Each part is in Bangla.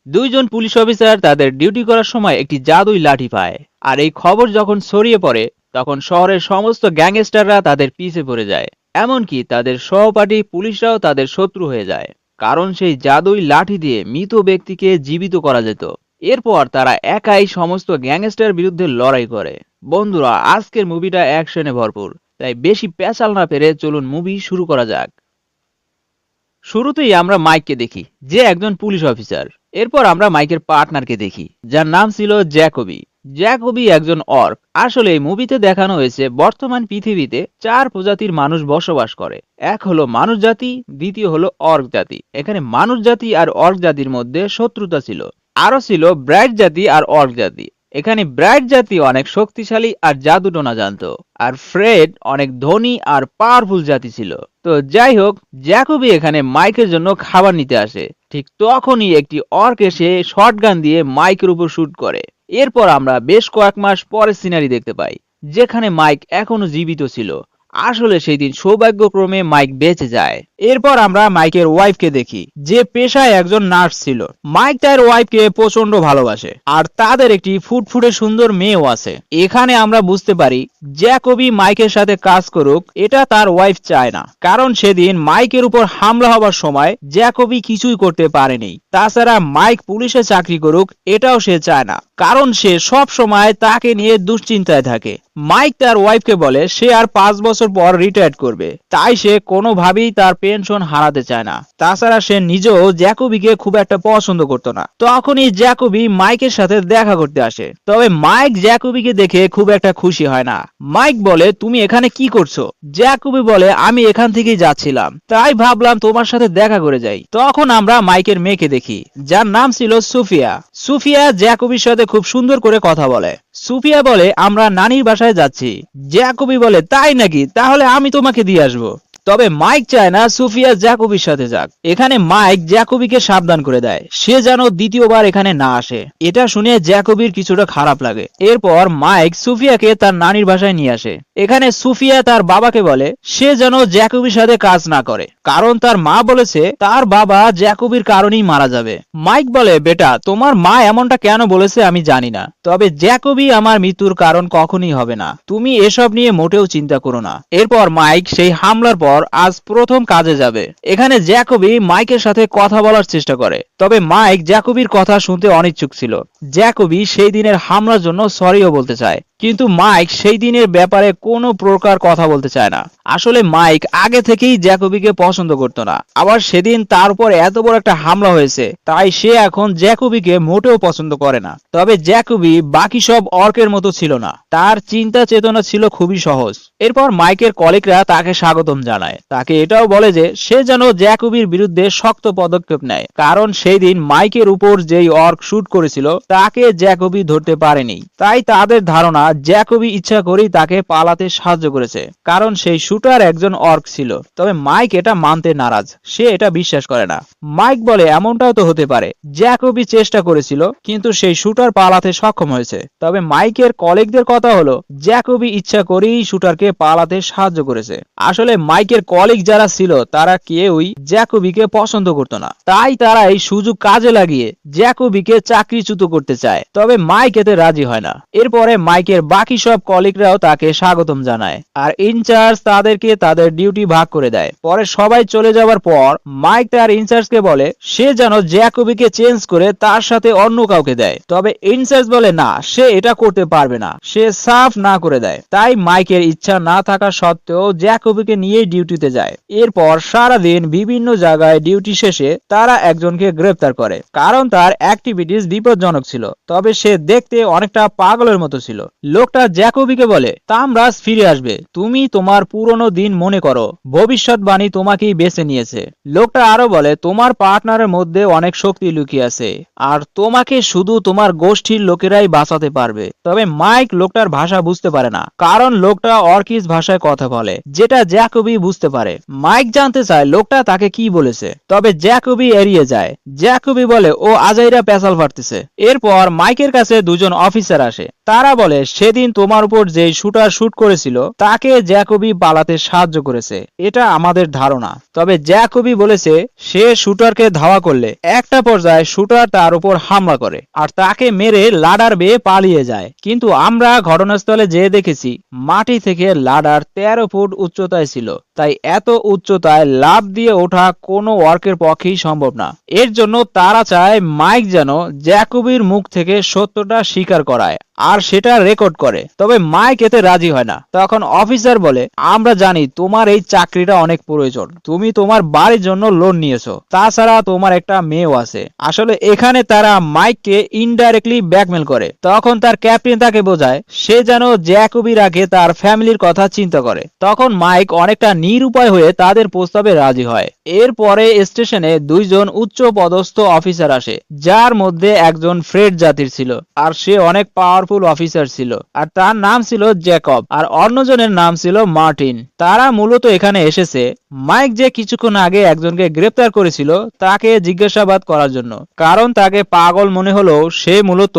দুইজন পুলিশ অফিসার তাদের ডিউটি করার সময় একটি জাদুই লাঠি পায়। আর এই খবর যখন ছড়িয়ে পড়ে তখন শহরের সমস্ত গ্যাংস্টাররা তাদের পিছে পড়ে যায়। এমনকি তাদের সহপাঠী পুলিশরাও তাদের শত্রু হয়ে যায়, কারণ সেই জাদুই লাঠি দিয়ে মৃত ব্যক্তিকে জীবিত করা যেত। এরপর তারা একাই সমস্ত গ্যাংস্টার বিরুদ্ধে লড়াই করে। বন্ধুরা, আজকের মুভিটা অ্যাকশনে ভরপুর, তাই বেশি পেঁচাল না পেরে চলুন মুভি শুরু করা যাক। শুরুতেই আমরা মাইককে দেখি, যে একজন পুলিশ অফিসার। এরপর আমরা মাইকের পার্টনারকে দেখি, যার নাম ছিল জ্যাকোবি। জ্যাকোবি একজন অর্ক। আসলে এই মুভিতে দেখানো হয়েছে বর্তমান পৃথিবীতে 4 প্রজাতির মানুষ বসবাস করে। এক হলো মানুষ জাতি, দ্বিতীয় হলো অর্ক জাতি। এখানে মানুষ জাতি আর অর্ক জাতির মধ্যে শত্রুতা ছিল। আরো ছিল ব্রাইট জাতি আর অর্ক জাতি। এখানে ব্রাইট জাতি অনেক শক্তিশালী আর জাদুটোনা জানতো, আর ফ্রেড অনেক ধনী আর পাওয়ারফুল জাতি ছিল। তো যাই হোক, জ্যাকোবি এখানে মাইকের জন্য খাবার নিতে আসে। ঠিক তখনই একটি অর্ক এসে শটগান দিয়ে মাইকের উপর শুট করে। এরপর আমরা বেশ কয়েক মাস পরের সিনারি দেখতে পাই, যেখানে মাইক এখনো জীবিত ছিল। আসলে সেই দিন সৌভাগ্যক্রমে মাইক বেঁচে যায়। এরপর আমরা মাইকের ওয়াইফকে দেখি, যে পেশায় একজন নার্স ছিল। মাইক তার ওয়াইফকে প্রচন্ড ভালোবাসে, আর তাদের একটি ফুটফুটে সুন্দর মেয়েও আছে। এখানে আমরা বুঝতে পারি জ্যাকোবি মাইকের সাথে কাজ করুক এটা তার ওয়াইফ চায় না, কারণ সেদিন মাইকের উপর হামলা হবার সময় জ্যাকোবি কিছুই করতে পারেনি। তাছাড়া মাইক পুলিশে চাকরি করুক এটাও সে চায় না, কারণ সে সব সময় তাকে নিয়ে দুশ্চিন্তায় থাকে। মাইক তার ওয়াইফকে বলে সে আর 5 বছর পর রিটায়ার করবে, তাই সে কোনোভাবেই তার পেনশন হারাতে চায় না। তাছাড়া সে নিজেও জ্যাকোবিকে খুব একটা পছন্দ করতো না। তখনই জ্যাকোবি মাইকের সাথে দেখা করতে আসে, তবে মাইক জ্যাকোবিকে দেখে খুব একটা খুশি হয় না। মাইক বলে, তুমি এখানে কি করছো? জ্যাকোবি বলে, আমি এখান থেকেই যাচ্ছিলাম, তাই ভাবলাম তোমার সাথে দেখা করে যাই। তখন আমরা মাইকের মেয়েকে দেখি, যার নাম ছিল সুফিয়া। সুফিয়া জ্যাকোবির সাথে খুব সুন্দর করে কথা বলে। সুফিয়া বলে, আমরা নানির বাসায় যাচ্ছি। জ্যাকোবি বলে, তাই নাকি? তাহলে আমি তোমাকে দিয়ে আসবো। তবে মাইক চায় না সুফিয়া জ্যাকোবির সাথে যাক। এখানে মাইক জ্যাকোবিকে সাবধান করে দেয় সে যেন দ্বিতীয়বার এখানে না আসে। এটা শুনে জ্যাকোবির কিছুটা খারাপ লাগে। এরপর মাইক সুফিয়াকে তার নানির বাসায় নিয়ে আসে। এখানে সুফিয়া তার বাবাকে বলে সে যেন জ্যাকোবির সাথে কাজ না করে, কারণ তার মা বলেছে তার বাবা জ্যাকোবির কারণেই মারা যাবে। মাইক বলে, বেটা, তোমার মা এমনটা কেন বলেছে আমি জানি না, তবে জ্যাকোবি আমার মৃত্যুর কারণ কখনই হবে না। তুমি এসব নিয়ে মোটেও চিন্তা করো না। এরপর মাইক সেই হামলার পর আজ প্রথম কাজে যাবে। এখানে জ্যাকোবি মাইকের সাথে কথা বলার চেষ্টা করে, তবে মাইক জ্যাকোবির কথা শুনতে অনিচ্ছুক ছিল। জ্যাকোবি সেই দিনের হামলার জন্য সরিও বলতে চায়, কিন্তু মাইক সেই দিনের ব্যাপারে কোনো প্রকার কথা বলতে চায় না। আসলে মাইক আগে থেকেই জ্যাকোবিকে পছন্দ করতো না, আবার সেদিন তার উপর এত বড় একটা হামলা হয়েছে, তাই সে এখন জ্যাকোবিকে মোটেও পছন্দ করে না। তবে জ্যাকোবি বাকি সব অর্কের মতো ছিল না, তার চিন্তা চেতনা ছিল খুবই সহজ। এরপর মাইকের কলিগরা তাকে স্বাগতম জানায়, তাকে এটাও বলে যে সে যেন জ্যাকোবির বিরুদ্ধে শক্ত পদক্ষেপ নেয়, কারণ সেই দিন মাইকের উপর যেই অর্ক শুট করেছিল তাকে জ্যাকোবি ধরতে পারেনি। তাই তাদের ধারণা জ্যাকোবি ইচ্ছা করেই তাকে পালাতে সাহায্য করেছে, কারণ সেই শুটার একজন অর্ক ছিল। তবে মাইক এটা মানতে নারাজ, সে এটা বিশ্বাস করে না। মাইক বলে, এমনটাও তো হতে পারে জ্যাকোবি চেষ্টা করেছিল, কিন্তু সেই শুটার পালাতে সক্ষম হয়েছে। তবে মাইকের কলিগদের কথা হলো জ্যাকোবি ইচ্ছা করেই শুটারকে পালাতে সাহায্য করেছে। আসলে মাইকের কলিগ যারা ছিল তারা কেউই জ্যাকোবিকে পছন্দ করতো না, তাই তারা এই সুযোগ কাজে লাগিয়ে জ্যাকোবিকে চাকরিচ্যুত করতে চায়। তবে মাইক এতে রাজি হয় না। এরপরে মাইকের বাকি সব কলিগরাও তাকে স্বাগতম জানায়, আর ইনচার্জ তাদেরকে তাদের ডিউটি ভাগ করে দেয়। পরে সবাই চলে যাওয়ার পর মাইক তার ইনচার্জকে বলে সে যেন জ্যাকোবিকে চেঞ্জ করে তার সাথে অন্য কাউকে দেয়। তবে ইনচার্জ বলে না, সে এটা করতে পারবে না, সে সাফ না করে দেয়। তাই মাইকের ইচ্ছা না থাকা সত্ত্বেও জ্যাকোবিকে নিয়ে ডিউটিতে যায়। এরপর সারাদিন বিভিন্ন জায়গায় ডিউটি শেষে তারা একজনকে গ্রেফতার করে, কারণ তার অ্যাক্টিভিটিস বিপজ্জনক ছিল। তবে সে দেখতে অনেকটা পাগলের মতো ছিল। লোকটা জ্যাকোবিকে বলে, তামরাজ ফিরে আসবে, তুমি তোমার পুরনো দিন মনে করো, ভবিষ্যৎবাণী তোমাকেই বেছে নিয়েছে। লোকটা আরো বলে, তোমার পার্টনারের মধ্যে অনেক শক্তি লুকিয়ে আছে, আর তোমাকে শুধু তোমার গোষ্ঠীর লোকেরাই বাঁচাতে পারবে। তবে মাইক লোকটার ভাষা বুঝতে পারে না, কারণ লোকটা অর্কিস ভাষায় কথা বলে, যেটা জ্যাকোবি বুঝতে পারে। মাইক জানতে চায় লোকটা তাকে কি বলেছে, তবে জ্যাকবি এড়িয়ে যায়। জ্যাকবি বলে ও আজাইরা পেশাল ফাটতেছে। এরপর মাইকের কাছে দুজন অফিসার আসে। তারা বলে সেদিন তোমার উপর যে শুটার শুট করেছিল তাকে জ্যাকবি পালাতে সাহায্য করেছে, এটা আমাদের ধারণা। তবে জ্যাকবি বলেছে সে শুটারকে ধাওয়া করলে একটা পর্যায়ে শুটার তার উপর হামলা করে আর তাকে মেরে লাডার বেয়ে পালিয়ে যায়। কিন্তু আমরা ঘটনাস্থলে যেয়ে দেখেছি মাটি থেকে লাডার 13 ফুট উচ্চতায় ছিল, তাই এত উচ্চতায় লাফ দিয়ে ওঠা কোনো ওয়ার্কের পক্ষেই সম্ভব না। এর জন্য তারা চায় মাইক যেন জ্যাকবির মুখ থেকে সত্যটা স্বীকার করায় আর সেটা রেকর্ড করে। তবে মাইক এতে রাজি হয় না। তখন অফিসার বলে আমরা জানি তোমার এই চাকরিটা অনেক প্রয়োজন, তুমি তোমার বাড়ির জন্য লোন নিয়েছো, তাছাড়া তোমার একটা মেয়েও আছে। আসলে এখানে তারা মাইককে ইনডাইরেক্টলি ব্ল্যাকমেল করে। তখন তার ক্যাপ্টেন তাকে বোঝায় সে যেন জ্যাকবির আগে তার ফ্যামিলির কথা চিন্তা করে। তখন মাইক অনেকটা নিরুপায় হয়ে তাদের প্রস্তাবে রাজি হয়। এরপরে স্টেশনে দুইজন উচ্চ পদস্থ অফিসার আসে, যার মধ্যে একজন ফ্রেড জাতির ছিল আর সে অনেক পাওয়ারফুল অফিসার ছিল আর তার নাম ছিল জ্যাকব আর অন্যজনের নাম ছিল মার্টিন। তারা মূলত এখানে এসেছে মাইক যে কিছুক্ষণ আগে একজনকে গ্রেপ্তার করেছিল তাকে জিজ্ঞাসাবাদ করার জন্য, কারণ তাকে পাগল মনে হলেও সে মূলত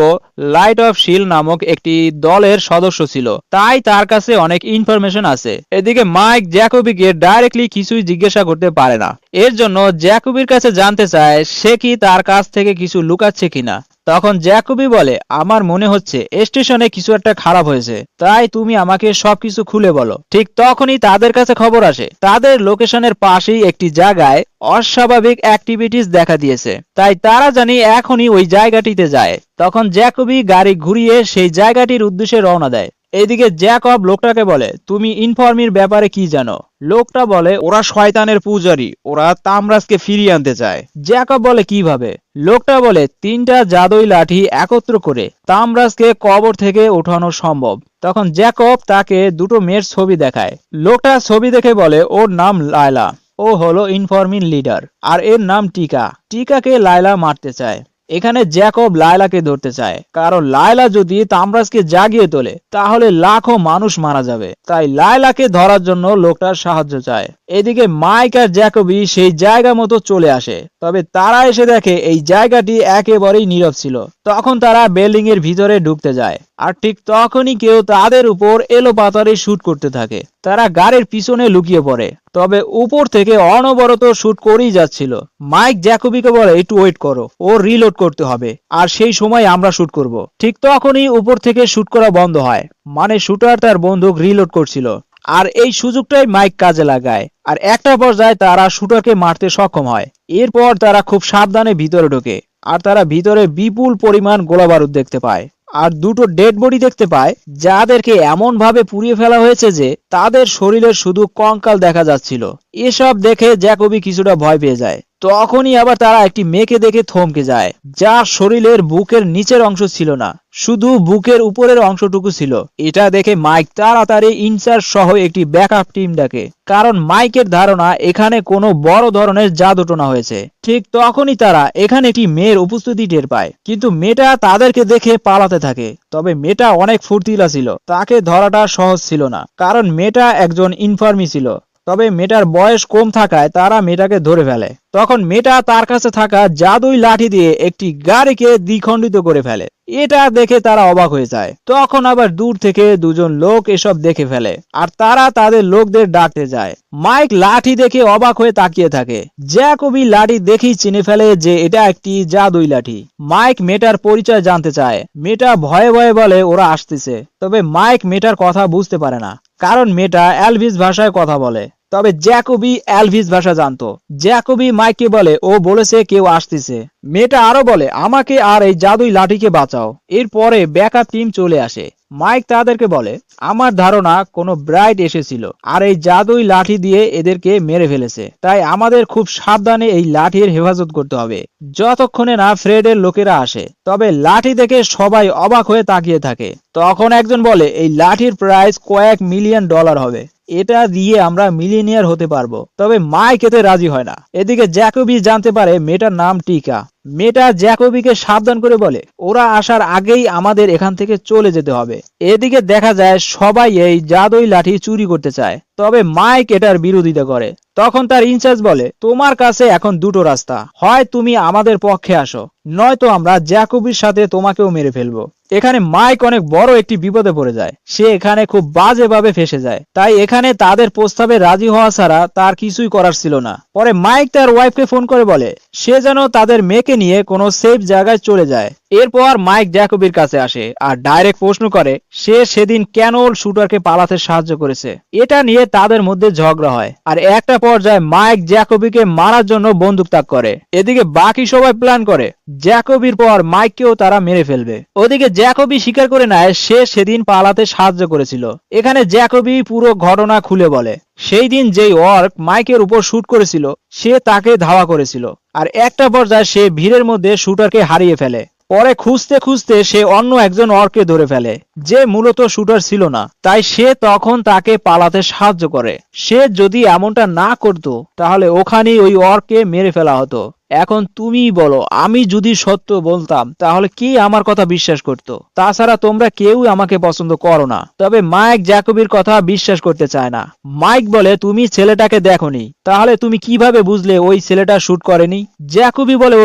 লাইট অফ শিল নামক একটি দলের সদস্য ছিল, তাই তার কাছে অনেক ইনফরমেশন আছে। এদিকে মাইক জ্যাকবিকে ডাইরেক্টলি কিছুই জিজ্ঞাসা করতে পারে না। এর জন্য জ্যাকবির কাছে জানতে চায় সে কি তার কাছ থেকে কিছু লুকাচ্ছে কিনা। তখন জ্যাকবি বলে আমার মনে হচ্ছে স্টেশনে কিছু একটা খারাপ হয়েছে, তাই তুমি আমাকে সবকিছু খুলে বলো। ঠিক তখনই তাদের কাছে খবর আসে তাদের লোকেশনের পাশেই একটি জায়গায় অস্বাভাবিক অ্যাক্টিভিটিস দেখা দিয়েছে, তাই তারা জানি এখনই ওই জায়গাটিতে যায়। তখন জ্যাকবি গাড়ি ঘুরিয়ে সেই জায়গাটির উদ্দেশ্যে রওনা দেয়। এদিকে জ্যাকব লোকটাকে বলে তুমি ইনফর্মির ব্যাপারে কি জানো? লোকটা বলে ওরা শয়তানের পূজারী, ওরা তামরাজকে ফিরিয়ে আনতে চায়। জ্যাকব বলে কিভাবে? লোকটা বলে 3টা জাদুই লাঠি একত্র করে তামরাজকে কবর থেকে ওঠানো সম্ভব। তখন জ্যাকব তাকে দুটো মেয়ের ছবি দেখায়। লোকটা ছবি দেখে বলে ওর নাম লায়লা, ও হলো ইনফর্মির লিডার আর এর নাম টিকা। টিকাকে লায়লা মারতে চায়। এখানে জ্যাকব লায়লাকে ধরতে চায়, কারণ লায়লা যদি তামরাজকে জাগিয়ে তোলে তাহলে লাখো মানুষ মারা যাবে, তাই লায়লাকে ধরার জন্য লোকটার সাহায্য চায়। এদিকে মাইক আর জ্যাকবি সেই জায়গা মতো চলে আসে, তবে তারা এসে দেখে এই জায়গাটি একেবারেই নীরব ছিল। তখন তারা বিল্ডিং এর ভিতরে ঢুকতে যায় আর ঠিক তখনই কেউ তাদের উপর এলোপাতাড়ি শুট করতে থাকে। তারা গাড়ির পিছনে লুকিয়ে পড়ে, তবে উপর থেকে অনবরত শুট করেই যাচ্ছিল। মাইক জ্যাকবিকে বলে একটু ওয়েট করো, ও রিলোড করতে হবে আর সেই সময় আমরা শুট করব। ঠিক তখনই উপর থেকে শুট করা বন্ধ হয়, মানে শুটার তার বন্দুক রিলোড করছিল আর এই সুযোগটাই মাইক কাজে লাগায় আর একটা পর্যায়ে তারা শুটারকে মারতে সক্ষম হয়। এরপর তারা খুব সাবধানে ভিতরে ঢোকে আর তারা ভিতরে বিপুল পরিমাণ গোলাবারুদ দেখতে পায় আর দুটো ডেড বডি দেখতে পায়, যাদেরকে এমন ভাবে পুড়িয়ে ফেলা হয়েছে যে তাদের শরীরের শুধু কঙ্কাল দেখা যাচ্ছিল। এসব দেখে জ্যাকবি কিছুটা ভয় পেয়ে যায়। তখনই আবার তারা একটি মেয়েকে দেখে থমকে যায়, যার শরীরের বুকের নিচের অংশ ছিল না, শুধু বুকের উপরের অংশটুকু ছিল। এটা দেখে মাইক তাড়াতাড়ি ইনচার্জ সহ একটি ব্যাকআপ টিম ডাকে, কারণ মাইকের ধারণা এখানে কোনো বড় ধরনের জাদুটোনা হয়েছে। ঠিক তখনই তারা এখানে একটি মেয়ের উপস্থিতি টের পায়, কিন্তু মেয়েটা তাদেরকে দেখে পালাতে থাকে। তবে মেয়েটা অনেক ফুর্তিলা ছিল, তাকে ধরাটা সহজ ছিল না, কারণ মেয়েটা একজন ইনফর্মি ছিল। তবে মেয়েটার বয়স কম থাকায় তারা মেয়েটাকে ধরে ফেলে। তখন মেয়েটা তার কাছে থাকা জাদুই লাঠি দিয়ে একটি গাড়িকে দ্বিখণ্ডিত করে ফেলে। এটা দেখে তারা অবাক হয়ে যায়। তখন আবার দূর থেকে দুজন লোক এসব দেখে ফেলে আর তারা তাদের লোকদের ডাকতে যায়। মাইক লাঠি দেখে অবাক হয়ে তাকিয়ে থাকে। জ্যাকবি লাঠি দেখেই চিনে ফেলে যে এটা একটি জাদুই লাঠি। মাইক মেয়েটার পরিচয় জানতে চায়। মেয়েটা ভয়ে ভয়ে বলে ওরা আসতেছে। তবে মাইক মেয়েটার কথা বুঝতে পারে না, কারণ মেয়েটা এলভিস ভাষায় কথা বলে। তবে জ্যাকবি এলভিস ভাষা জানতো। জ্যাকবি মাইককে বলে ও বলেছে কেউ আসতেছে। মেয়েটা আরো বলে আমাকে আর এই জাদুই লাঠিকে বাঁচাও। এরপরে ব্যাকআপ টিম চলে আসে। মাইক তাদেরকে বলে আমার ধারণা কোনো ব্রাইড এসেছিল আর এই জাদুই লাঠি দিয়ে এদেরকে মেরে ফেলেছে, তাই আমাদের খুব সাবধানে এই লাঠির হেফাজত করতে হবে যতক্ষণে না ফ্রেডের লোকেরা আসে। তবে লাঠি দেখে সবাই অবাক হয়ে তাকিয়ে থাকে। তখন একজন বলে এই লাঠির প্রাইস কয়েক মিলিয়ন ডলার হবে, এটা দিয়ে আমরা মিলিয়নিয়ার হতে পারবো। তবে মাইক এতে রাজি হয় না। এদিকে জ্যাকবি জানতে পারে মেয়েটার নাম টিকা। মেয়েটা জ্যাকবিকে সাবধান করে বলে ওরা আসার আগেই আমাদের এখান থেকে চলে যেতে হবে। এদিকে দেখা যায় সবাই এই জাদুই লাঠি চুরি করতে চায়, তবে মাইক এটার বিরোধিতা করে। তখন তার ইনচার্জ বলে তোমার কাছে এখন দুটো রাস্তা, হয় তুমি আমাদের পক্ষে আসো, নয়তো আমরা জ্যাকবির সাথে তোমাকেও মেরে ফেলবো। এখানে মাইক অনেক বড় একটি বিপদে পড়ে যায়, সে এখানে খুব বাজেভাবে ফেসে যায়। তাই এখানে তাদের প্রস্তাবে রাজি হওয়া ছাড়া তার কিছুই করার ছিল না। পরে মাইক তার ওয়াইফকে ফোন করে বলে সে যেন তাদের মেয়েকে নিয়ে কোনো সেফ জায়গায় চলে যায়। এরপর মাইক জ্যাকবির কাছে আসে আর ডাইরেক্ট প্রশ্ন করে সে সেদিন কেন শুটারকে পালাতে সাহায্য করেছে। এটা নিয়ে তাদের মধ্যে ঝগড়া হয় আর একটা পর্যায়ে মাইক জ্যাকবিকে মারার জন্য বন্দুক তাক করে। এদিকে বাকি সবাই প্ল্যান করে জ্যাকবির পর মাইককেও তারা মেরে ফেলবে। ওদিকে জ্যাকবি স্বীকার করে নেয় সে সেদিন পালাতে সাহায্য করেছিল। এখানে জ্যাকবি পুরো ঘটনা খুলে বলে সেই দিন যেই অর্ক মাইকের উপর শুট করেছিল সে তাকে ধাওয়া করেছিল আর একটা পর্যায়ে সে ভিড়ের মধ্যে শুটারকে হারিয়ে ফেলে। পরে খুঁজতে খুঁজতে সে অন্য একজন অর্ককে ধরে ফেলে যে মূলত শুটার ছিল না, তাই সে তখন তাকে পালাতে সাহায্য করে। সে যদি এমনটা না করত তাহলে ওখানেই ওই অর্ককে মেরে ফেলা হতো। এখন তুমিই বলো আমি যদি সত্য বলতাম তাহলে কি আমার কথা বিশ্বাস করত? তাছাড়া তোমরা কেউ আমাকে পছন্দ করো না। তবে মাইক জ্যাকবির কথা বিশ্বাস করতে চায় না। মাইক বলে তুমি ছেলেটাকে দেখোনি, তাহলে তুমি কিভাবে বুঝলে ওই ছেলেটা শুট করেনি? জ্যাকবি বলে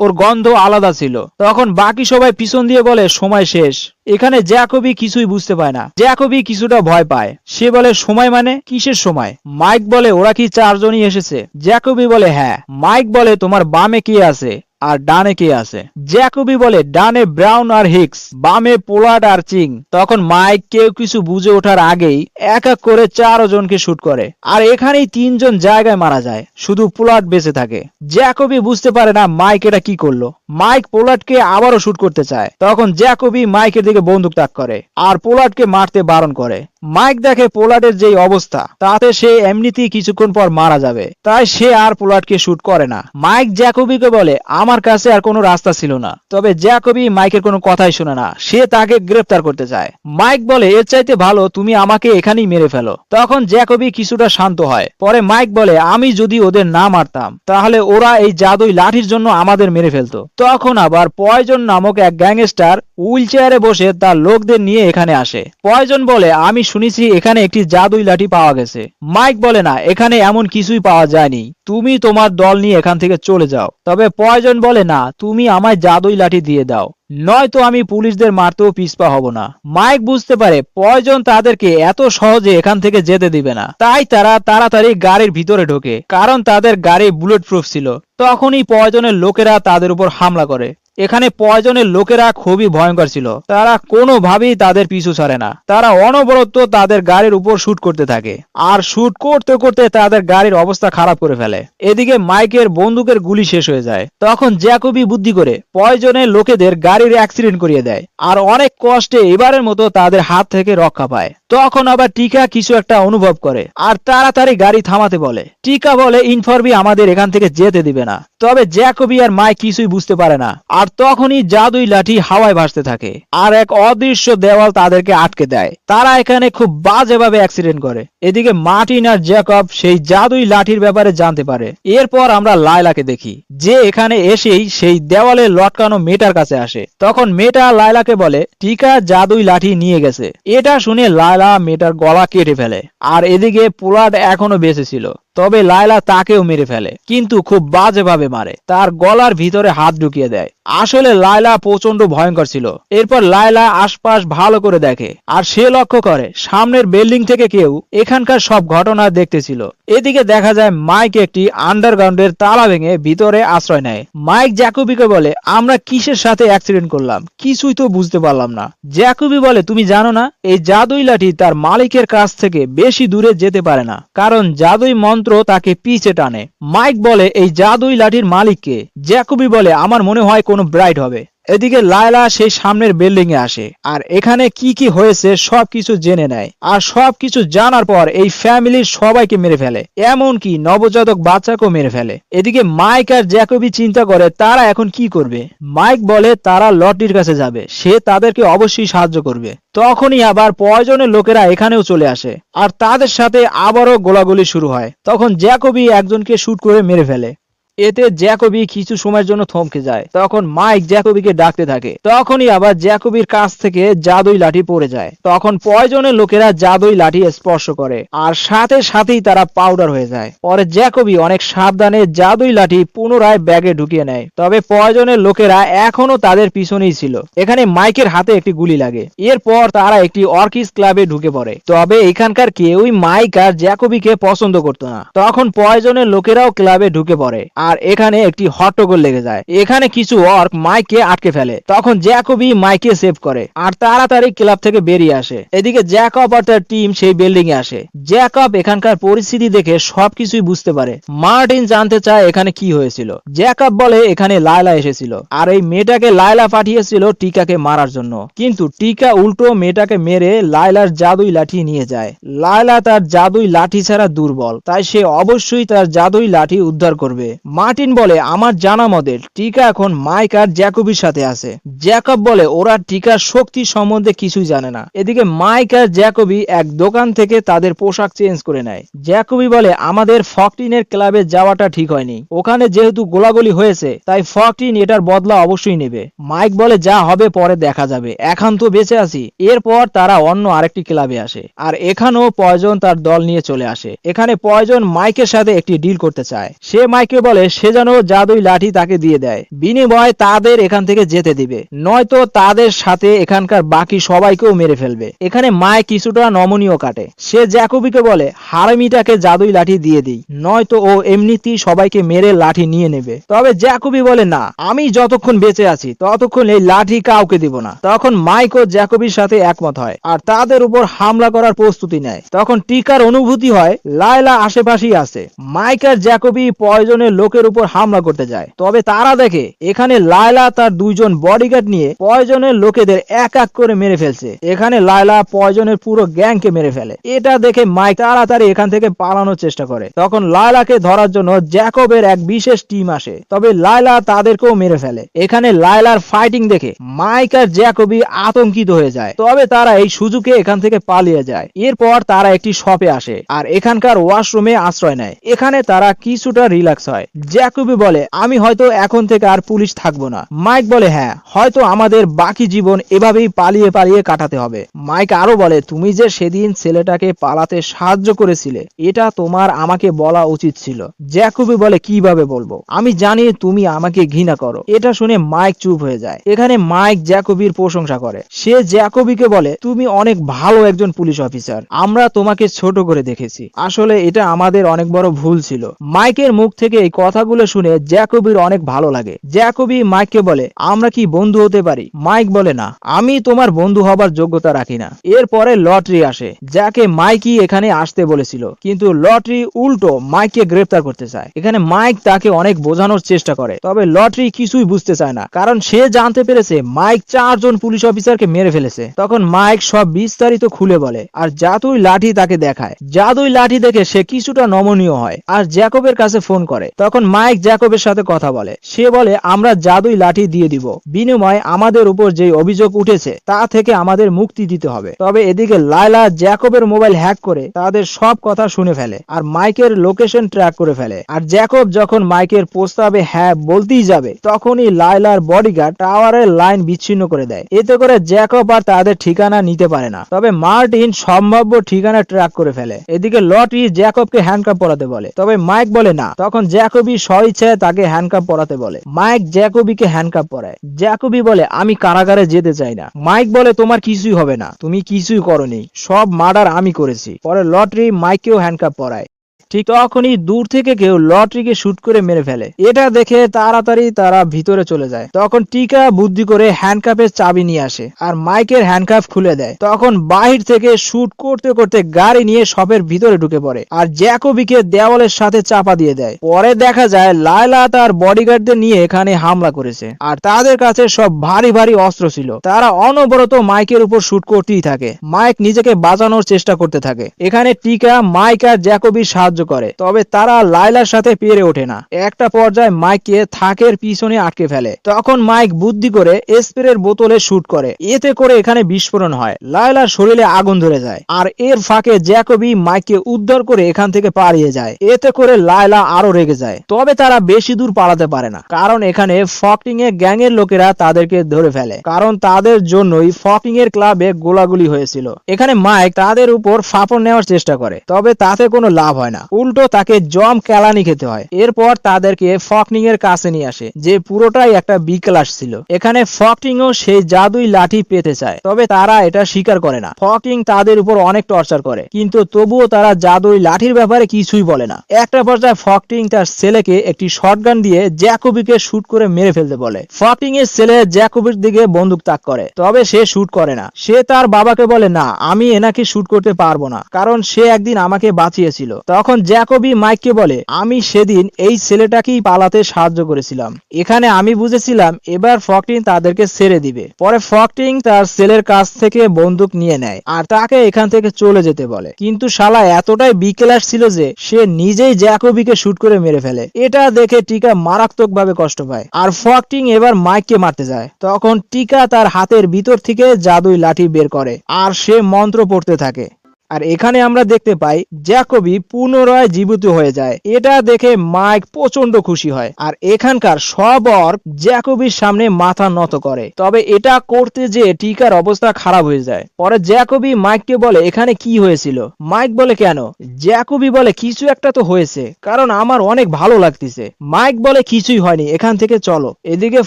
ওর গন্ধ আলাদা ছিল। তখন বাকি সবাই পিছন দিয়ে বলে সময় শেষ। এখানে জ্যাকবি কিছুই বুঝতে পায় না। জ্যাকবি কিছুটা ভয় পায়, সে বলে সময় মানে কিসের সময়? মাইক বলে ওরা কি চারজনই এসেছে? জ্যাকবি বলে হ্যাঁ। মাইক বলে তোমার বামে কে আছে আর ডানে কে আছে? জ্যাকবি বলে ডানে ব্রাউন আর হিক্স, বামে পোলার্ড আর চিং। তখন মাইক কেউ কিছু বুঝে ওঠার আগেই এক এক করে 4 জনকে শুট করে আর এখানেই 3 জন জায়গায় মারা যায়, শুধু পোলার্ড বেঁচে থাকে। জ্যাকবি বুঝতে পারে না মাইক এটা কি করলো। মাইক পোলার্ডকে আবারও শুট করতে চায়, তখন জ্যাকবি মাইকের দিকে বন্দুক তাক করে আর পোলার্ডকে মারতে বারণ করে। মাইক দেখে পোলার্ডের যেই অবস্থা তাতে সে এমনিতেই কিছুক্ষণ পর মারা যাবে, তাই সে আর পোলার্ডকে শুট করে না। মাইক জ্যাকবিকে বলে আমার কাছে আর কোনো রাস্তা ছিল না। তবে জ্যাকবি মাইকের কোনো কথাই শুনে না, সে তাকে গ্রেফতার করতে চায়। মাইক বলে এর চাইতে ভালো তুমি আমাকে এখানেই মেরে ফেলো। তখন জ্যাকবি কিছুটা শান্ত হয়। পরে মাইক বলে আমি যদি ওদের না মারতাম তাহলে ওরা এই জাদুই লাঠির জন্য আমাদের মেরে ফেলতো। তখন আবার পয়জন নামক এক গ্যাংস্টার হুইল চেয়ারে বসে তার লোকদের নিয়ে এখানে আসে। পয়জন বলে আমি শুনেছি এখানে একটি জাদুই লাঠি পাওয়া গেছে। মাইক বলে না, এখানে এমন কিছুই পাওয়া যায়নি, তুমি তোমার দল নিয়ে এখান থেকে চলে যাও। তবে পয়জন বলে না, তুমি আমায় জাদুই লাঠি দিয়ে দাও, নয়তো আমি পুলিশদের মারতেও পিছপা হব না। মাইক বুঝতে পারে পয়জন তাদেরকে এত সহজে এখান থেকে যেতে দিবে না, তাই তারা তাড়াতাড়ি গাড়ির ভিতরে ঢোকে, কারণ তাদের গাড়ি বুলেট প্রুফ ছিল। তখনই পয়জনের লোকেরা তাদের উপর হামলা করে। এখানে পয়জনের লোকেরা খুবই ভয়ঙ্কর ছিল, তারা কোনোভাবেই তাদের পিছু ছাড়ে না। তারা অনবরত তাদের গাড়ির উপর শুট করতে থাকে আর শুট করতে করতে তাদের গাড়ির অবস্থা খারাপ করে ফেলে। এদিকে মাইকের বন্দুকের গুলি শেষ হয়ে যায়। তখন জ্যাকবি বুদ্ধি করে পয়জনের লোকেদের গাড়ির অ্যাক্সিডেন্ট করিয়ে দেয় আর অনেক কষ্টে এবারের মতো তাদের হাত থেকে রক্ষা পায়। তখন আবার টিকা কিছু একটা অনুভব করে আর তাড়াতাড়ি গাড়ি থামাতে বলে। টিকা বলে ইনফরবি আমাদের এখান থেকে যেতে দিবে না। তবে জ্যাকবি আর মাইক কিছুই বুঝতে পারে না। আর তখনই জাদুই লাঠি হাওয়ায় ভাসতে থাকে আর এক অদৃশ্য দেওয়াল তাদেরকে আটকে দেয়। তারা এখানে খুব বাজেভাবে অ্যাক্সিডেন্ট করে। এদিকে মার্টিন আর জ্যাকব সেই জাদুই লাঠির ব্যাপারে জানতে পারে। এরপর আমরা লায়লাকে দেখি যে এখানে এসেই সেই দেওয়ালে লটকানো মেয়েটার কাছে আসে। তখন মেয়েটা লায়লাকে বলে টিকা জাদুই লাঠি নিয়ে গেছে। এটা শুনে লায়লা মেয়েটার গলা কেটে ফেলে আর এদিকে পোলার্ড এখনো বেঁচে ছিল। তবে লায়লা তাকেও মেরে ফেলে, কিন্তু খুব বাজেভাবে মারে, তার গলার ভিতরে হাত ঢুকিয়ে দেয়। আসলে লায়লা প্রচন্ড ভয়ঙ্কর ছিল। এরপর লায়লা আশপাশ ভালো করে দেখে আর সে লক্ষ্য করে সামনের বিল্ডিং থেকে কেউ এখানকার সব ঘটনা দেখতেছিল। এদিকে দেখা যায় মাইক একটি আন্ডারগ্রাউন্ডের তালা ভেঙে ভিতরে আশ্রয় নেয়। মাইক জ্যাকবিকে বলে আমরা কিসের সাথে অ্যাক্সিডেন্ট করলাম, কিছুই তো বুঝতে পারলাম না। জ্যাকবি বলে তুমি জানো না, এই জাদুই লাঠি তার মালিকের কাছ থেকে বেশি দূরে যেতে পারে না, কারণ জাদুই মন্ত্র তাকে পিছে টানে। মাইক বলে এই জাদুই লাঠির মালিককে? জ্যাকবি বলে আমার মনে হয় কোনো ব্রাইড হবে। এদিকে লায়লা সেই সামনের বিল্ডিং এ আসে আর এখানে কি কি হয়েছে সবকিছু জেনে নেয় আর সবকিছু জানার পর এই ফ্যামিলির সবাইকে মেরে ফেলে, এমনকি নবজাতক বাচ্চাকেও মেরে ফেলে। এদিকে মাইক আর জ্যাকবি চিন্তা করে তারা এখন কি করবে। মাইক বলে তারা লটির কাছে যাবে, সে তাদেরকে অবশ্যই সাহায্য করবে। তখনই আবার পয়জনের লোকেরা এখানেও চলে আসে আর তাদের সাথে আবারও গোলাগুলি শুরু হয়। তখন জ্যাকবি একজনকে শুট করে মেরে ফেলে। এতে জ্যাকবি কিছু সময়ের জন্য থমকে যায়। তখন মাইক জ্যাকবিকে ডাকতে থাকে। তখনই আবার জ্যাকবির কাছ থেকে জাদুই লাঠি পড়ে যায়। তখন পয়জনের লোকেরা জাদুই লাঠি স্পর্শ করে আর সাথে সাথেই তারা পাউডার হয়ে যায়। পরে জ্যাকবি অনেক সাবধানে জাদুই লাঠি পুনরায় ব্যাগে ঢুকিয়ে নেয়। তবে পয়জনের লোকেরা এখনো তাদের পিছনেই ছিল। এখানে মাইকের হাতে একটি গুলি লাগে। এরপর তারা একটি অর্কিস ক্লাবে ঢুকে পড়ে। তবে এখানকার কেউই মাইক আর জ্যাকবিকে পছন্দ করতো না। তখন পয়জনের লোকেরাও ক্লাবে ঢুকে পড়ে আর এখানে একটি হট্টগোল লেগে যায়। এখানে কিছু অর্ক মাইককে আটকে ফেলে। তখন জ্যাকবি মাইককে সেভ করে আর তাড়াতাড়ি ক্লাব থেকে বেরিয়ে আসে। এদিকে জ্যাকব আর তার টিম সেই বিল্ডিং এ আসে। জ্যাকব এখানকার পরিস্থিতি দেখে সবকিছুই বুঝতে পারে। মার্টিন জানতে চায় এখানে কি হয়েছিল। জ্যাকব বলে এখানে লায়লা এসেছিল আর এই মেয়েটাকে লায়লা পাঠিয়েছিল টিকাকে মারার জন্য, কিন্তু টিকা উল্টো মেয়েটাকে মেরে লায়লার জাদুই লাঠি নিয়ে যায়। লায়লা তার জাদুই লাঠি ছাড়া দুর্বল, তাই সে অবশ্যই তার জাদুই লাঠি উদ্ধার করবে। মার্টিন বলে আমার জানা মতে টিকা এখন মাইক আর জ্যাকবির সাথে আছে। জ্যাকব বলে ওরা টিকার শক্তি সম্বন্ধে কিছুই জানে না। এদিকে মাইক আর জ্যাকবি এক দোকান থেকে তাদের পোশাক চেঞ্জ করে নেয়। জ্যাকবি বলে আমাদের ফকটিনের ক্লাবে যাওয়াটা ঠিক হয়নি, ওখানে যেহেতু গোলাগুলি হয়েছে তাই ফকটিন এটার বদলা অবশ্যই নেবে। মাইক বলে যা হবে পরে দেখা যাবে, এখন তো বেঁচে আছি। এরপর তারা অন্য আরেকটি ক্লাবে আসে আর এখানেও পয়জন তার দল নিয়ে চলে আসে। এখানে পয়জন মাইকের সাথে একটি ডিল করতে চায়। সে মাইকে বলে সে যেন জাদুই লাঠি তাকে দিয়ে দেয়, বিনিময়ে তাদের এখান থেকে যেতে দিবে, নয়তো তাদের সাথে এখানকার বাকি সবাইকেও মেরে ফেলবে। এখানে মাইক কিছুটা নমনীয় কাটে। সে জ্যাকবিকে বলে হারামিটাকে জাদুই লাঠি দিয়ে দিই, নয়তো ও এমনিতেই সবাইকে মেরে লাঠি নিয়ে নেবে। তবে জ্যাকবি বলে না, আমি যতক্ষণ বেঁচে আছি ততক্ষণ এই লাঠি কাউকে দিব না। তখন মাইক ও জ্যাকবির সাথে একমত হয় আর তাদের উপর হামলা করার প্রস্তুতি নেয়। তখন টিকার অনুভূতি হয় লায়লা আশেপাশেই আছে। মাইক আর জ্যাকবি পয়জনের লোকের উপর হামলা করতে যায়। তবে তারা দেখে এখানে লায়লা তার দুইজন বডিগার্ড নিয়ে পয়জনের লোকেদের এক এক করে মেরে ফেলছে। এখানে লায়লা পয়জনের পুরো গ্যাংকে মেরে ফেলে। এটা দেখে মাইক তাড়াতাড়ি এখান থেকে পালানোর চেষ্টা করে। তখন লায়লাকে ধরার জন্য জ্যাকবের এক বিশেষ টিম আসে, তবে লায়লা তাদেরকেও মেরে ফেলে। এখানে লায়লার ফাইটিং দেখে মাইক আর জ্যাকবি আতঙ্কিত হয়ে যায়। তবে তারা এই সুযোগে এখান থেকে পালিয়ে যায়। এরপর তারা একটি শপে আসে আর এখানকার ওয়াশরুমে আশ্রয় নেয়। এখানে তারা কিছুটা রিল্যাক্স হয়। জ্যাকবি বলে আমি হয়তো এখন থেকে আর পুলিশ থাকবো না। মাইক বলে হ্যাঁ, হয়তো আমাদের বাকি জীবন এভাবেই পালিয়ে পালিয়ে কাটাতে হবে। মাইক আরো বলে তুমি যে সেদিন ছেলেটাকে পালাতে সাহায্য করেছিলে এটা তোমার আমাকে বলা উচিত ছিল। জ্যাকবি বলে কিভাবে বলবো, আমি জানি তুমি আমাকে ঘৃণা করো। এটা শুনে মাইক চুপ হয়ে যায়। এখানে মাইক জ্যাকবির প্রশংসা করে। সে জ্যাকবিকে বলে তুমি অনেক ভালো একজন পুলিশ অফিসার, আমরা তোমাকে ছোট করে দেখেছি, আসলে এটা আমাদের অনেক বড় ভুল ছিল। মাইকের মুখ থেকে এই কথাগুলো শুনে জ্যাকবির অনেক ভালো লাগে। জ্যাকবি মাইককে বলে আমরা কি বন্ধু হতে পারি? মাইক বলে না, আমি তোমার বন্ধু হবার যোগ্যতা রাখি না। এরপরে লটারি আসে, যাকে মাইকই এখানে আসতে বলেছিল, কিন্তু লটারি উল্টো মাইককে গ্রেফতার করতে চায়। এখানে মাইক তাকে অনেক বোঝানোর চেষ্টা করে, তবে লটারি কিছুই বুঝতে চায় না, কারণ সে জানতে পেরেছে মাইক 4 জন পুলিশ অফিসারকে মেরে ফেলেছে। তখন মাইক সব বিস্তারিত খুলে বলে আর জাদুই লাঠি তাকে দেখায়। জাদুই লাঠি দেখে সে কিছুটা নমনীয় হয় আর জ্যাকবের কাছে ফোন করে। তখন মাইক জ্যাকবের সাথে কথা বলে। সে বলে আমরা জাদুই লাঠি দিয়ে দিব, বিনিময়ে আমাদের উপর যে অভিযোগ উঠেছে তা থেকে আমাদের মুক্তি দিতে হবে। তবে এদিকে লায়লা জ্যাকবের মোবাইল হ্যাক করে তাদের সব কথা শুনে ফেলে আর মাইকের লোকেশন ট্র্যাক করে ফেলে। আর জ্যাকব যখন মাইকের প্রস্তাবে হ্যাঁ বলতেই যাবে তখনই লায়লার বডিগার্ড টাওয়ারের লাইন বিচ্ছিন্ন করে দেয়। এতে করে জ্যাকব আর তাদের ঠিকানা নিতে পারে না। তবে মার্টিন সম্ভাব্য ঠিকানা ট্র্যাক করে ফেলে। এদিকে লটারি জ্যাকবকে হ্যান্ডকাপ পরাতে বলে, তবে মাইক বলে না। তখন জ্যাকবি স্বইচ্ছায় তাকে হ্যান্ডকাপ পরাতে বলে। মাইক জ্যাকবিকে হ্যান্ডকাপ পরায়। জ্যাকবি বলে আমি কারাগারে যেতে চাই না। মাইক বলে তোমার কিছুই হবে না, তুমি কিছুই করনি, সব মার্ডার আমি করেছি। পরে লটারি মাইককেও হ্যান্ডকাপ পরায়। ঠিক তখনই দূর থেকে কেউ লটারিকে শুট করে মেরে ফেলে। এটা দেখে তাড়াতাড়ি তারা ভিতরে চলে যায়। তখন টিকা বুদ্ধি করে হ্যান্ডকাপের চাবি নিয়ে আসে আর মাইকের হ্যান্ডকাপ খুলে দেয়। তখন বাহির থেকে শুট করতে করতে গাড়ি নিয়ে শপের ভিতরে ঢুকে পড়ে আর জ্যাকবিকে দেওয়ালের সাথে চাপা দিয়ে দেয়। পরে দেখা যায় লায়লা তার বডিগার্ডদের নিয়ে এখানে হামলা করেছে আর তাদের কাছে সব ভারী ভারী অস্ত্র ছিল। তারা অনবরত মাইকের উপর শুট করতেই থাকে। মাইক নিজেকে বাঁচানোর চেষ্টা করতে থাকে। এখানে টিকা মাইক আর জ্যাকবির সাহায্য সাহায্য করে, তবে তারা লায়লার সাথে পেরে ওঠে না। একটা পর্যায়ে মাইককে থাকের পিছনে আটকে ফেলে। তখন মাইক বুদ্ধি করে স্প্রের বোতলে শুট করে, এতে করে এখানে বিস্ফোরণ হয়। লায়লার শরীরে আগুন ধরে যায়, আর এর ফাঁকে জ্যাকবি মাইককে উদ্ধার করে এখান থেকে পালিয়ে যায়। এতে করে লায়লা আরো রেগে যায়, তবে তারা বেশি দূর পালাতে পারে না, কারণ এখানে ফকিং এর গ্যাংয়ের লোকেরা তাদেরকে ধরে ফেলে, কারণ তাদের জন্যই ফকিং এর ক্লাবে গোলাগুলি হয়েছিল। এখানে মাইক তাদের উপর ফাপড় নেওয়ার চেষ্টা করে, তবে তাতে কোনো লাভ হয় না, উল্টো তাকে জম কেলানি খেতে হয়। এরপর তাদেরকে ফকিং এর কাছে নিয়ে আসে, যে পুরোটাই একটা বিক্লাস ছিল। এখানে ফকিংও সেই জাদুই লাঠি পেতে চায়, তবে তারা এটা স্বীকার করে না। ফকিং তাদের উপর অনেক টর্চার করে, কিন্তু তবুও তারা জাদুই লাঠির ব্যাপারে কিছুই বলে না। একটা পর্যায়ে ফকিং তার ছেলেকে একটি শটগান দিয়ে জ্যাকবিকে শুট করে মেরে ফেলতে বলে। ফকিং এর ছেলে জ্যাকবির দিকে বন্দুক তাক করে, তবে সে শুট করে না। সে তার বাবাকে বলে, না, আমি এনাকে শুট করতে পারবো না, কারণ সে একদিন আমাকে বাঁচিয়েছিল। তখন জ্যাকবি মাইককে বলে, আমি সেদিন এই ছেলেটাকেই পালাতে সাহায্য করেছিলাম। এখানে আমি বুঝেছিলাম এবার ফকিং তাদেরকে ছেড়ে দিবে। পরে ফকিং তার ছেলের কাছ থেকে বন্দুক নিয়ে নেয় আর তাকে এখান থেকে চলে যেতে বলে, কিন্তু শালা এতটাই বিকেলাস ছিল যে সে নিজেই জ্যাকবিকে শুট করে মেরে ফেলে। এটা দেখে টিকা মারাত্মক ভাবে কষ্ট পায়, আর ফকিং এবার মাইককে মারতে যায়। তখন টিকা তার হাতের ভিতর থেকে জাদুই লাঠি বের করে আর সে মন্ত্র পড়তে থাকে। আর এখানে আমরা দেখতে পাই জ্যাকবি পুনরায় জীবিত হয়ে যায়। এটা দেখে মাইক প্রচন্ড খুশি হয়, আর এখানকার সব অর্ক জ্যাকবির সামনে মাথা নত করে। তবে এটা করতে যে টিকার অবস্থা খারাপ হয়ে যায়। পরে জ্যাকবি মাইককে বলে, এখানে কি হয়েছিল? মাইক বলে, কেন? জ্যাকবি বলে, কিছু একটা তো হয়েছে, কারণ আমার অনেক ভালো লাগতেছে। মাইক বলে, কিছুই হয়নি, এখান থেকে চলো। এদিকে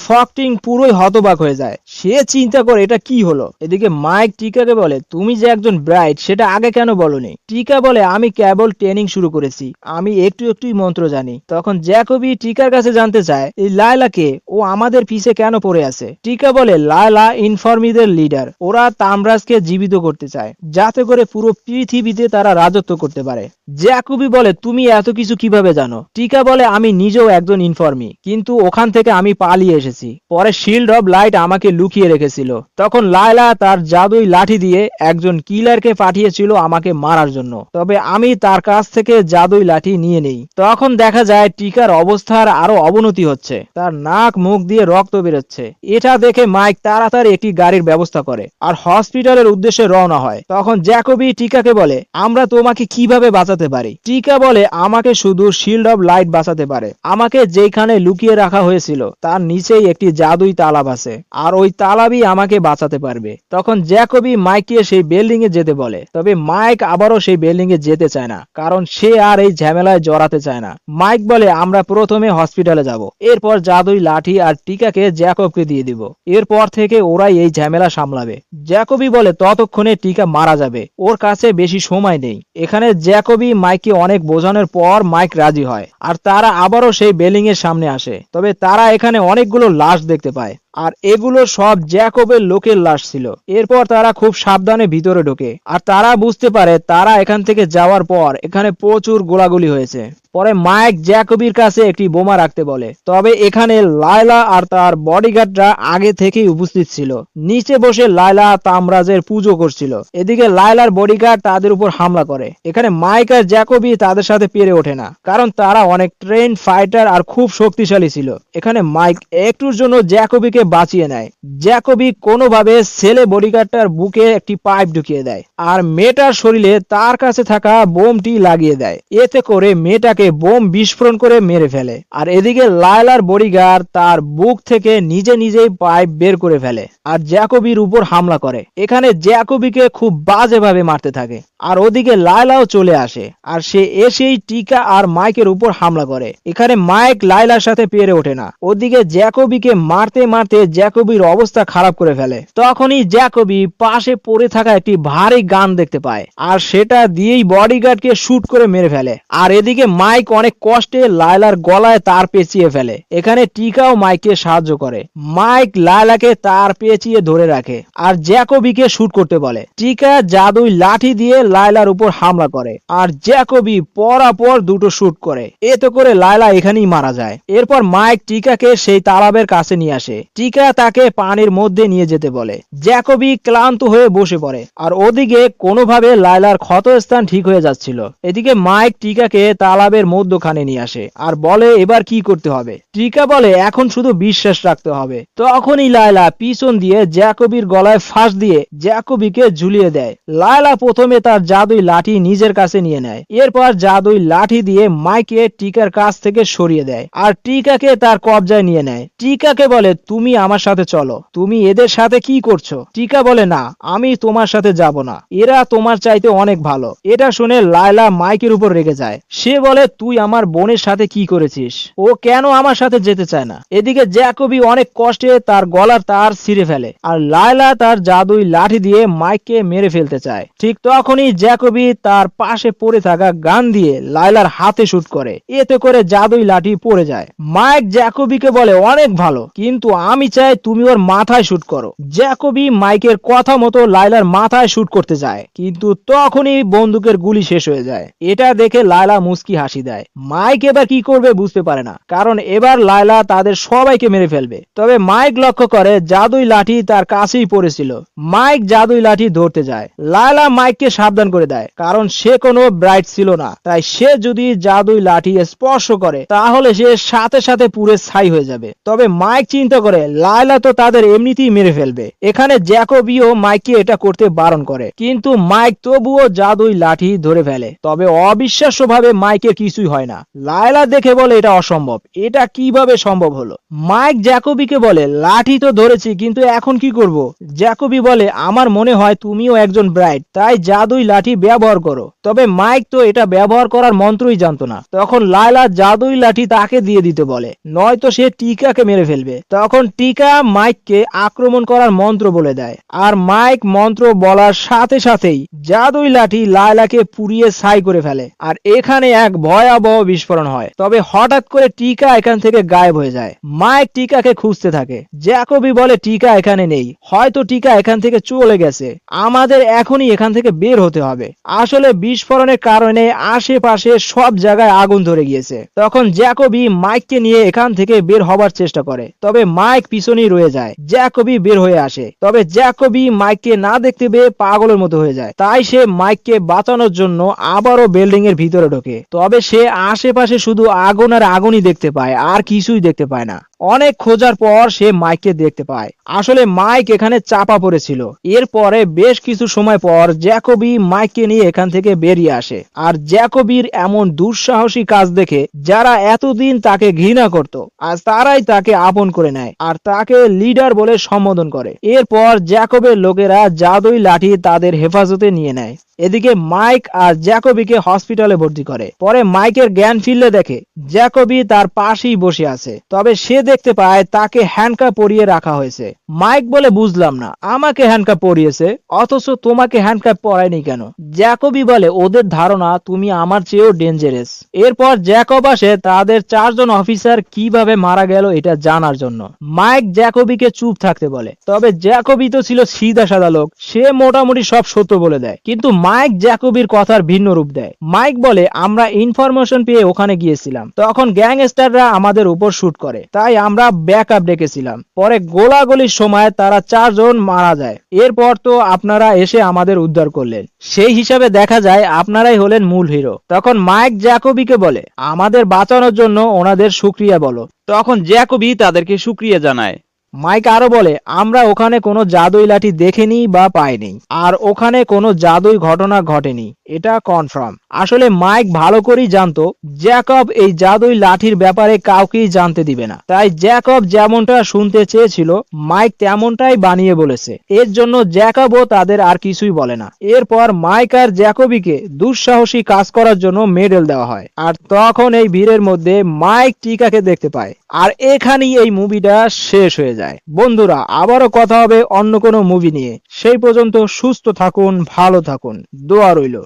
ফকিং পুরোই হতবাক হয়ে যায়, সে চিন্তা করে এটা কি হলো। এদিকে মাইক টিকাকে বলে, তুমি যে একজন ব্রাইট সেটা আগে কেন বলনি? টিকা বলে, আমি কেবল ট্রেনিং শুরু করেছি, আমি একটুই মন্ত্র জানি। তখন জ্যাকবি টিকার কাছে জানতে চায়, এই লায়লাকে, ও আমাদের পিছে কেন পড়ে আছে? টিকা বলে, লায়লা ইনফর্মিদের লিডার, ওরা তামরাজকে জীবিত করতে চায়, যাতে করে পুরো পৃথিবীতে তারা রাজত্ব করতে পারে। জ্যাকবি বলে, তুমি এত কিছু কিভাবে জানো? টিকা বলে, আমি নিজেও একজন ইনফর্মি, কিন্তু ওখান থেকে আমি পালিয়ে এসেছি। পরে শিল্ড অফ লাইট আমাকে লুকিয়ে রেখেছিল। তখন লায়লা তার জাদুই লাঠি দিয়ে একজন কিলারকে পাঠিয়েছিল আমাকে মারার জন্য, তবে আমি তার কাছ থেকে জাদুই লাঠি নিয়ে নেই। তখন দেখা যায় টিকার অবস্থার আরো অবনতি হচ্ছে, তার নাক মুখ দিয়ে রক্ত বেরোচ্ছে। এটা দেখে মাইক তাড়াতাড়ি একটি গাড়ির ব্যবস্থা করে আর হসপিটালের উদ্দেশ্যে রওনা হয়। তখন জ্যাকবি টিকাকে বলে, আমরা তোমাকে কিভাবে বাঁচাতে পারি? টিকা বলে, আমাকে শুধু শিল্ড অফ লাইট বাঁচাতে পারে। আমাকে যেখানে লুকিয়ে রাখা হয়েছিল তার নিচেই একটি জাদুই তালাব আছে, আর ওই তালাবই আমাকে বাঁচাতে পারবে। তখন জ্যাকবি মাইককে সেই বিল্ডিং এ যেতে বলে, তবে মাইক আবারও সেই বিল্ডিং এ যেতে চায় না, কারণ সে আর এই ঝামেলায় জড়াতে চায় না। মাইক বলে, আমরা প্রথমে হসপিটালে যাব, এরপর জাদুই লাঠি আর টিকাকে জ্যাকবকে দিয়ে দিব, এরপর থেকে ওরাই এই ঝামেলা সামলাবে। জ্যাকবি বলে, ততক্ষণে টিকা মারা যাবে, ওর কাছে বেশি সময় নেই। এখানে জ্যাকবি মাইককে অনেক বোঝানোর পর মাইক রাজি হয়, আর তারা আবারও সেই বিল্ডিং এর সামনে আসে। তবে তারা এখানে অনেকগুলো লাশ দেখতে পায়, আর এগুলো সব জ্যাকবের লোকের লাশ ছিল। এরপর তারা খুব সাবধানে ভিতরে ঢোকে, আর তারা বুঝতে পারে তারা এখান থেকে যাওয়ার পর এখানে প্রচুর গোলাগুলি হয়েছে। পরে মাইক জ্যাকবির কাছে একটি বোমা রাখতে বলে, তবে এখানে লায়লা আর তার বডিগার্ডরা আগে থেকেই উপস্থিত ছিল। নিচে বসে লায়লা তামরাজের পুজো করছিল। এদিকে লায়লার বডিগার্ড তাদের উপর হামলা করে। এখানে মাইক আর জ্যাকবি তাদের সাথে পেরে ওঠে না, কারণ তারা অনেক ট্রেন ফাইটার আর খুব শক্তিশালী ছিল। এখানে মাইক একটুর জন্য জ্যাকবিকে বাঁচিয়ে নেয়। জ্যাকবি কোনোভাবে ছেলে বডিগার্ডটার বুকে একটি পাইপ ঢুকিয়ে দেয়, আর মেয়েটার শরীরে তার কাছে থাকা বোমটি লাগিয়ে দেয়। এতে করে মেয়েটাকে বোম বিস্ফোরণ করে মেরে ফেলে। আর এদিকে লায়লার বডিগার্ড তার বুক থেকে নিজেই পাইপ বের করে ফেলে আর জ্যাকবির উপর হামলা করে। এখানে জ্যাকবিকে খুব বাজেভাবে মারতে থাকে, আর ওদিকে লায়লাও চলে আসে, আর সে এসেই টিকা আর মাইকের উপর হামলা করে। এখানে মাইক লায়লার সাথে পেরে ওঠে না। ওদিকে জ্যাকবিকে মারতে মারতে জ্যাকবির অবস্থা খারাপ করে ফেলে। তখনই জ্যাকবি পাশে পড়ে থাকা একটি ভারী গান দেখতে পায়, আর সেটা দিয়েই বডিগার্ডকে শুট করে মেরে ফেলে। আর এদিকে মাইক অনেক কষ্টে লায়লার গলায় তার পেঁচিয়ে ফেলে। এখানে টিকাও মাইককে সাহায্য করে। মাইক লায়লাকে তার পেঁচিয়ে ধরে রাখে আর জ্যাকবিকে শুট করতে বলে। টিকা জাদুই লাঠি দিয়ে লায়লার উপর হামলা করে আর জ্যাকবি পরাপর দুটো শুট করে। এতে করে লায়লা এখানেই মারা যায়। এরপর মাইক টিকাকে সেই তালাবের কাছে নিয়ে আসে। টিকা তাকে পানির মধ্যে নিয়ে যেতে বলে। জ্যাকবি ক্লান্ত হয়ে বসে পড়ে আর ওদিকে কোনোভাবে লায়লার ক্ষতস্থান ঠিক হয়ে যাচ্ছিল। এদিকে মাইক টিকাকে তালাবের মধ্যখানে নিয়ে আসে আর বলে এবার কি করতে হবে। টিকা বলে এখন শুধু বিশ্বাস রাখতে হবে। তখনই লায়লা পিছন দিয়ে জ্যাকবির গলায় ফাঁস দিয়ে জ্যাকবিকে ঝুলিয়ে দেয়। লায়লা প্রথমে তার জাদুই লাঠি নিজের কাছে নিয়ে নেয়। এরপর জাদুই লাঠি দিয়ে মাইকে টিকার কাছ থেকে সরিয়ে দেয় আর টিকাকে তার কবজায় নিয়ে নেয়। টিকাকে বলে তুমি আমার সাথে চলো। তুমি এদের সাথে কি করছো? টিকা বলে না, আমি তোমার সাথে যাব না, এরা তোমার চাইতে অনেক ভালো। এটা শুনে লায়লা মাইকের উপর রেগে যায়। সে বলে তুই আমার বোনের সাথে কি করেছিস? ও কেন আমার সাথে যেতে চায় না? এদিকে জ্যাকবি অনেক কষ্টে তার গলার তার ছিঁড়ে ফেলে আর লায়লা তার জাদুই লাঠি দিয়ে মাইককে মেরে ফেলতে চায়। ঠিক তখনই জ্যাকবি তার পাশে পড়ে থাকা গান দিয়ে লায়লার হাতে শুট করে। এতে করে জাদুই লাঠি পড়ে যায়। মাইক জ্যাকবিকে বলে অনেক ভালো, কিন্তু আমি চাই তুমি ওর মাথায় শুট করো। জ্যাকবি মাইকের কথা মতো লায়লার মাথায় শুট করতে যায়, কিন্তু তখনই বন্দুকের গুলি শেষ হয়ে যায়। এটা দেখে লায়লা মুস্কি হাসি দেয়। মাইক এবার কি করবে বুঝতে পারে না, কারণ এবার লায়লা তাদের সবাইকে মেরে ফেলবে। তবে মাইক লক্ষ্য করে জাদুই লাঠি তার কাছেই পড়েছিল। মাইক জাদুই লাঠি ধরতে যায়। লায়লা মাইককে সাবধান করে দেয়, কারণ সে কোনো ব্রাইট ছিল না। তাই সে যদি জাদুই লাঠি স্পর্শ করে তাহলে সে সাথে সাথে পুরো ছাই হয়ে যাবে। তবে মাইক চিন্তা করে লায়লা তো তাদের এমনিতেই মেরে ফেলবে। এখানে জ্যাকবিও মাইককে এটা করতে বারণ করে, কিন্তু মাইক তবুও জাদুই লাঠি ধরে ফেলে। তবে অবিশ্বাস্যভাবে মাইকের কিছুই হয় না। লায়লা দেখে বলে এটা অসম্ভব, এটা কিভাবে সম্ভব হলো? মাইক জ্যাকবিকে বলে লাঠি তো ধরেছি, কিন্তু এখন কি করব? জ্যাকবি বলে আমার মনে হয় তুমিও একজন ব্রাইট, তাই জাদুই লাঠি ব্যবহার করো। তবে মাইক তো এটা ব্যবহার করার মন্ত্রই জানতো না। তখন লায়লা জাদুই লাঠি তাকে দিয়ে দিতে বলে, নয়তো সে টিকাকে মেরে ফেলবে। তখন টিকা মাইককে আক্রমণ করার মন্ত্র বলে দেয় আর মাইক মন্ত্র বলার সাথে সাথেই জাদুই লাঠি লায়লাকে পুড়িয়ে ছাই করে ফেলে আর এখানে এক ভয়াবহ বিস্ফোরণ হয়। তবে হঠাৎ করে টিকা এখান থেকে গায়েব হয়ে যায়। মাইক টিকাকে খুঁজতে থাকে। জ্যাকবি বলে টিকা এখানে নেই, হয়তো টিকা এখান থেকে চলে গেছে, আমাদের এখনই এখান থেকে বের হতে হবে। আসলে বিস্ফোরণের কারণে আশেপাশে সব জায়গায় আগুন ধরে গিয়েছে। তখন জ্যাকবি মাইককে নিয়ে এখান থেকে বের হবার চেষ্টা করে, তবে মাইক পিছনেই রয়ে যায়। জ্যাকবি বের হয়ে আসে, তবে জ্যাকবি মাইককে না দেখতে পেয়ে পাগলের মতো হয়ে যায়। তাই সে মাইককে বাঁচানোর জন্য আবারও বিল্ডিং এর ভিতরে ঢোকে। তবে সে আশেপাশে শুধু আগুন আর আগুনই দেখতে পায়, আর কিছুই দেখতে পায় না। অনেক খোঁজার পর সে মাইককে দেখতে পায়। আসলে মাইক এখানে চাপা পড়েছিল। এরপরে বেশ কিছু সময় পর জ্যাকবি মাইককে নিয়ে এখান থেকে বেরিয়ে আসে আর জ্যাকবির এমন দুঃসাহসী কাজ দেখে যারা এতদিন তাকে ঘৃণা করত আজ তারাই তাকে আপন করে নেয় আর তাকে লিডার বলে সম্বোধন করে। এরপর জ্যাকবের লোকেরা জাদুই লাঠি তাদের হেফাজতে নিয়ে নেয়। এদিকে মাইক আর জ্যাকবিকে হসপিটালে ভর্তি করে। পরে মাইকের জ্ঞান ফিরলে দেখে জ্যাকবি তার পাশেই বসে আছে। তবে সে দেখতে পায় তাকে হ্যান্ডকাপ পরিয়ে রাখা হয়েছে। মাইক বলে বুঝলাম না, আমাকে হ্যান্ডকাপ পরিয়েছে অথচ তোমাকে হ্যান্ডকাপ পরায়নি কেন? জ্যাকবি বলে ওদের ধারণা তুমি আমার চেয়েও ডেঞ্জারাস। এরপর জ্যাকব আসে তাদের 4 জন অফিসার কিভাবে মারা গেল এটা জানার জন্য। মাইক জ্যাকবিকে চুপ থাকতে বলে, তবে জ্যাকবি তো ছিল সিধা সাদা লোক, সে মোটামুটি সব সত্য বলে দেয়। কিন্তু মাইক জ্যাকবির কথার ভিন্ন রূপ দেয়। মাইক বলে আমরা ইনফরমেশন পেয়ে ওখানে গিয়েছিলাম, তখন গ্যাংস্টাররা আমাদের উপর শুট করে, তাই আমরা ব্যাকআপ ডেকেছিলাম। পরে গোলাগুলির সময় তারা 4 জন মারা যায়। এরপর তো আপনারা এসে আমাদের উদ্ধার করলেন, সেই হিসাবে দেখা যায় আপনারাই হলেন মূল হিরো। তখন মাইক জ্যাকবিকে বলে আমাদের বাঁচানোর জন্য ওনাদের শুকরিয়া বলো। তখন জ্যাকবি তাদেরকে শুকরিয়া জানায়। মাইক আরো বলে আমরা ওখানে কোনো জাদুই লাঠি দেখিনি বা পাইনি, আর ওখানে কোনো জাদুই ঘটনা ঘটেনি, এটা কনফার্ম। আসলে মাইক ভালো করেই জানতো জ্যাকব এই জাদুই লাঠির ব্যাপারে কাউকেই জানতে দিবে না। তাই জ্যাকব যেমনটা শুনতে চেয়েছিল মাইক তেমনটাই বানিয়ে বলেছে। এর জন্য জ্যাকবও তাদের আর কিছুই বলে না। এরপর মাইক আর জ্যাকবিকে দুঃসাহসী কাজ করার জন্য মেডেল দেওয়া হয়। আর তখন এই ভিড়ের মধ্যে মাইক টিকাকে দেখতে পায়। আর এখানেই এই মুভিটা শেষ হয়ে যায়। বন্ধুরা, আবারও কথা হবে অন্য কোনো মুভি নিয়ে। সেই পর্যন্ত সুস্থ থাকুন, ভালো থাকুন, দোয়া রইল।